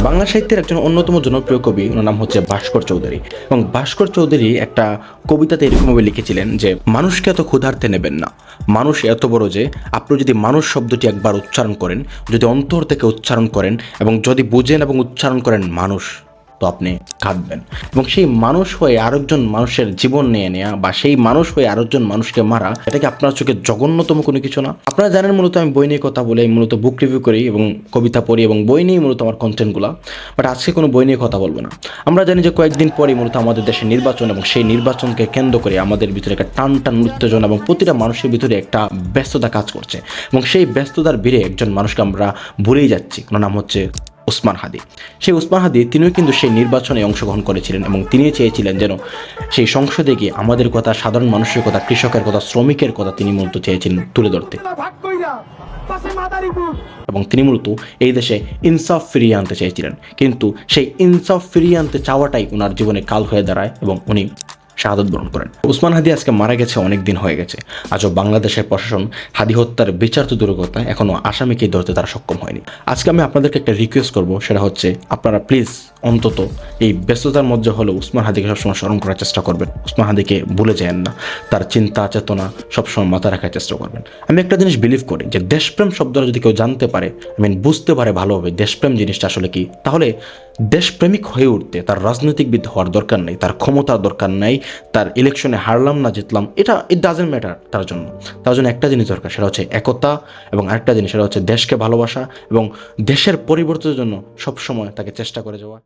বাংলা সাহিত্যের একজন অন্যতম জনপ্রিয় কবি, ওনার নাম হচ্ছে ভাস্কর চৌধুরী। এবং ভাস্কর চৌধুরী একটা কবিতাতে এরকমভাবে লিখেছিলেন যে মানুষকে এত ক্ষুধার্তে নেবেন না, মানুষ এত বড় যে আপনি যদি মানুষ শব্দটি একবার উচ্চারণ করেন, যদি অন্তর থেকে উচ্চারণ করেন এবং যদি বুঝেন এবং উচ্চারণ করেন মানুষ, তো আপনি কাঁদবেন। এবং সেই মানুষ হয়ে আরেকজন মানুষের জীবন নিয়ে নেওয়া বা সেই মানুষ হয়ে আরেকজন মানুষকে মারা, এটা কি আপনার চোখে জঘন্যতম কোনো কিছু না? আপনারা জানেন মূলত আমি বই নিয়ে কথা বলি, মূলত বুক রিভিউ করি এবং কবিতা পড়ি এবং বই নিয়েই মূলত আমার কন্টেন্টগুলো। বাট আজকে কোনো বই নিয়ে কথা বলবো না। আমরা জানি যে কয়েকদিন পরেই মূলত আমাদের দেশে নির্বাচন, এবং সেই নির্বাচনকে কেন্দ্র করে আমাদের ভিতরে একটা টান উত্তেজনা এবং প্রতিটা মানুষের ভিতরে একটা ব্যস্ততা কাজ করছে। এবং সেই ব্যস্ততার ভিড়ে একজন মানুষকে আমরা ভুলেই যাচ্ছি, ওনার নাম হচ্ছে ওসমান হাদি। সেই ওসমান হাদি তিনিও কিন্তু সেই নির্বাচনে অংশগ্রহণ করেছিলেন এবং তিনি চেয়েছিলেন যেন সেই সংসদে গিয়ে আমাদের কথা, সাধারণ মানুষের কথা, কৃষকের কথা, শ্রমিকের কথা তিনি মূলত চেয়েছিলেন তুলে ধরতে। এবং তিনি মূলত এই দেশে ইনসাফ ফিরিয়ে আনতে চেয়েছিলেন, কিন্তু সেই ইনসাফ ফিরিয়ে আনতে চাওয়াটাই ওনার জীবনে কাল হয়ে দাঁড়ায় এবং উনি শাহাদত বরণ করেন। ওসমান হাদি আজকে মারা গেছে, অনেক দিন হয়ে গেছে। আজও বাংলাদেশের প্রশাসন হাদি হত্যার বিচার তো দূরের কথা, এখনও আসামিকে ধরতে তারা সক্ষম হয়নি। আজকে আমি আপনাদেরকে একটা রিকোয়েস্ট করব, সেটা হচ্ছে আপনারা প্লিজ অন্তত এই ব্যস্ততার মধ্যে হলেও ওসমান হাদিকে সবসময় স্মরণ করার চেষ্টা করবেন। ওসমান হাদিকে ভুলে যান না, তার চিন্তা চেতনা সবসময় মাথায় রাখার চেষ্টা করবেন। আমি একটা জিনিস বিলিভ করি যে দেশপ্রেম শব্দটা যদি কেউ জানতে পারে, বুঝতে পারে ভালোভাবে দেশপ্রেম জিনিসটা আসলে কি, তাহলে দেশপ্রেমিক হয়ে উঠতে তার রাজনৈতিকবিদ হওয়ার দরকার নেই, তার ক্ষমতার দরকার নেই, তার ইলেকশনে হারলাম না জিতলাম এটা ইট ডাজেন্ট ম্যাটার। তার জন্য একটা জিনিস দরকার, সেটা হচ্ছে একতা, এবং আরেকটা জিনিস সেটা হচ্ছে দেশকে ভালোবাসা এবং দেশের পরিবর্তনের জন্য সবসময় তাকে চেষ্টা করে যাওয়া।